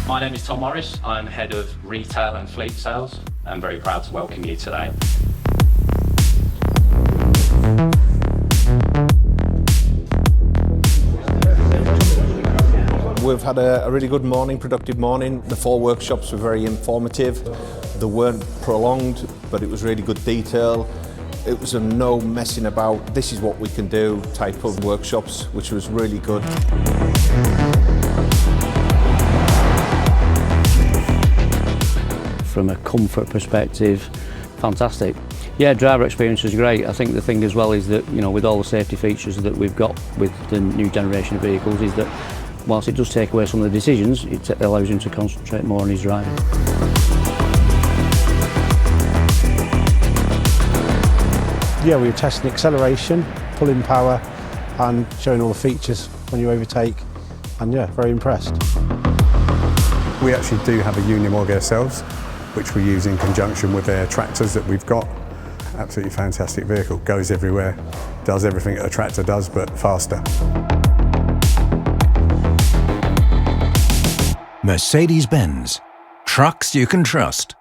My name is Tom Morris. I'm Head of Retail and Fleet Sales. I'm very proud to welcome you today. We've had a really good morning, productive morning. The 4 workshops were very informative. They weren't prolonged, but it was really good detail. It was a no messing about, this is what we can do type of workshops, which was really good. From a comfort perspective, fantastic. Yeah, driver experience was great. I think the thing as well is that, you know, with all the safety features that we've got with the new generation of vehicles, is that whilst it does take away some of the decisions, it allows him to concentrate more on his driving. Yeah, we were testing acceleration, pulling power and showing all the features when you overtake, and yeah, very impressed. We actually do have a Unimog ourselves, which we use in conjunction with our tractors that we've got. Absolutely fantastic vehicle, goes everywhere, does everything that a tractor does, but faster. Mercedes-Benz. Trucks you can trust.